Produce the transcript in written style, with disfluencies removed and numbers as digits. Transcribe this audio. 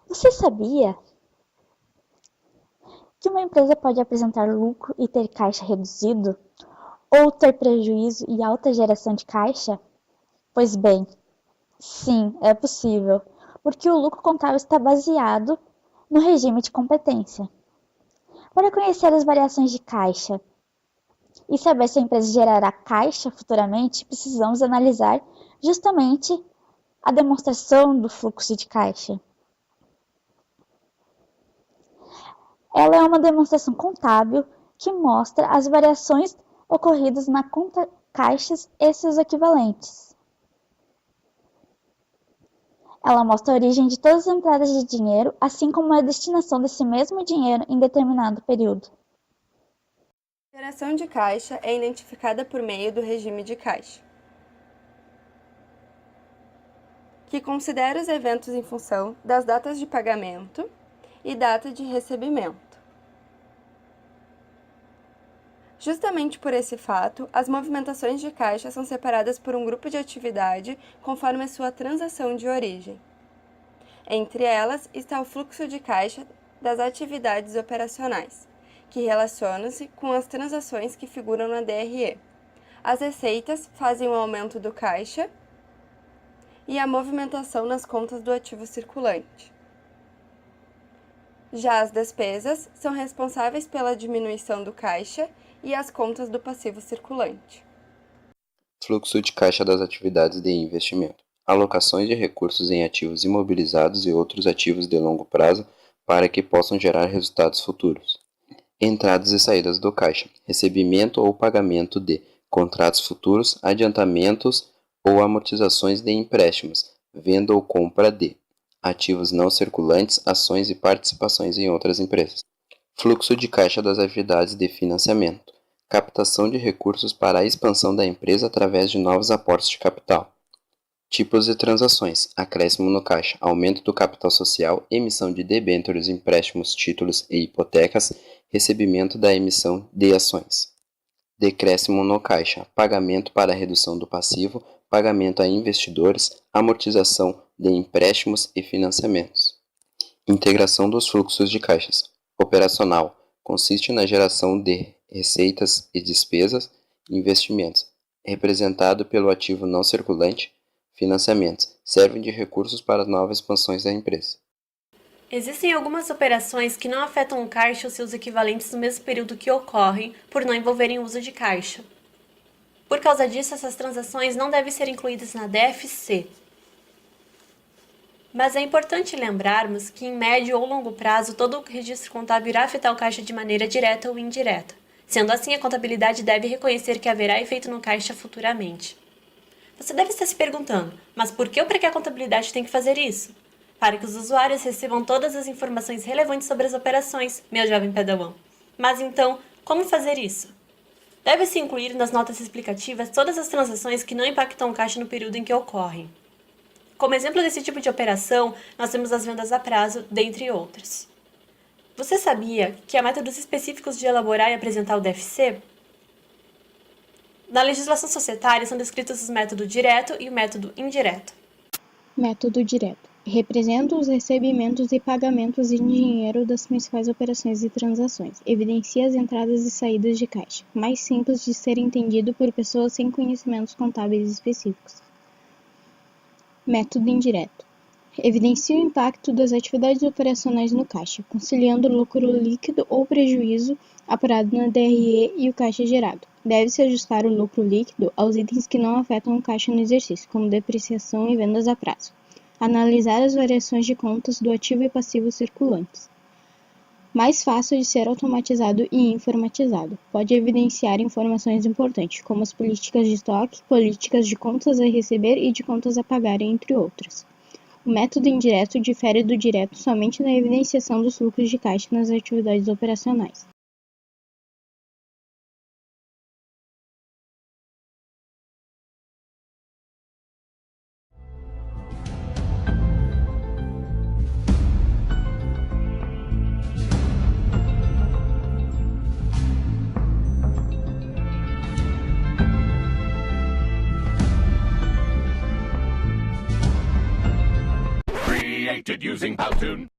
Você sabia que uma empresa pode apresentar lucro e ter caixa reduzido? Ou ter prejuízo e alta geração de caixa? Pois bem, sim, é possível, porque o lucro contábil está baseado no regime de competência. Para conhecer as variações de caixa e saber se a empresa gerará caixa futuramente, precisamos analisar justamente a demonstração do fluxo de caixa. Ela é uma demonstração contábil que mostra as variações ocorridas na conta caixas e seus equivalentes. Ela mostra a origem de todas as entradas de dinheiro, assim como a destinação desse mesmo dinheiro em determinado período. A geração de caixa é identificada por meio do regime de caixa, que considera os eventos em função das datas de pagamento e data de recebimento. Justamente por esse fato, as movimentações de caixa são separadas por um grupo de atividade conforme a sua transação de origem. Entre elas está o fluxo de caixa das atividades operacionais, que relacionam-se com as transações que figuram na DRE. As receitas fazem o aumento do caixa e a movimentação nas contas do ativo circulante. Já as despesas são responsáveis pela diminuição do caixa e as contas do passivo circulante. Fluxo de caixa das atividades de investimento. Alocações de recursos em ativos imobilizados e outros ativos de longo prazo para que possam gerar resultados futuros. Entradas e saídas do caixa. Recebimento ou pagamento de contratos futuros, adiantamentos ou amortizações de empréstimos, venda ou compra de ativos não circulantes, ações e participações em outras empresas. Fluxo de caixa das atividades de financiamento. Captação de recursos para a expansão da empresa através de novos aportes de capital. Tipos de transações: acréscimo no caixa, aumento do capital social, emissão de debêntures, empréstimos, títulos e hipotecas, recebimento da emissão de ações. Decréscimo no caixa, pagamento para redução do passivo, pagamento a investidores, amortização de empréstimos e financiamentos. Integração dos fluxos de caixas. Operacional, consiste na geração de receitas e despesas, investimentos, representado pelo ativo não circulante, financiamentos, servem de recursos para novas expansões da empresa. Existem algumas operações que não afetam o caixa ou seus equivalentes no mesmo período que ocorrem, por não envolverem o uso de caixa. Por causa disso, essas transações não devem ser incluídas na DFC. Mas é importante lembrarmos que, em médio ou longo prazo, todo o registro contábil irá afetar o caixa de maneira direta ou indireta. Sendo assim, a contabilidade deve reconhecer que haverá efeito no caixa futuramente. Você deve estar se perguntando, mas por que ou para que a contabilidade tem que fazer isso? Para que os usuários recebam todas as informações relevantes sobre as operações, meu jovem padawan. Mas então, como fazer isso? Deve-se incluir nas notas explicativas todas as transações que não impactam o caixa no período em que ocorrem. Como exemplo desse tipo de operação, nós temos as vendas a prazo, dentre outras. Você sabia que há métodos específicos de elaborar e apresentar o DFC? Na legislação societária são descritos os método direto e o método indireto. Método direto. Representa os recebimentos e pagamentos em dinheiro das principais operações e transações. Evidencia as entradas e saídas de caixa. Mais simples de ser entendido por pessoas sem conhecimentos contábeis específicos. Método indireto. Evidencia o impacto das atividades operacionais no caixa, conciliando o lucro líquido ou prejuízo apurado na DRE e o caixa gerado. Deve-se ajustar o lucro líquido aos itens que não afetam o caixa no exercício, como depreciação e vendas a prazo. Analisar as variações de contas do ativo e passivo circulantes. Mais fácil de ser automatizado e informatizado. Pode evidenciar informações importantes, como as políticas de estoque, políticas de contas a receber e de contas a pagar, entre outras. O método indireto difere do direto somente na evidenciação dos fluxos de caixa nas atividades operacionais. Created budget using Powtoon.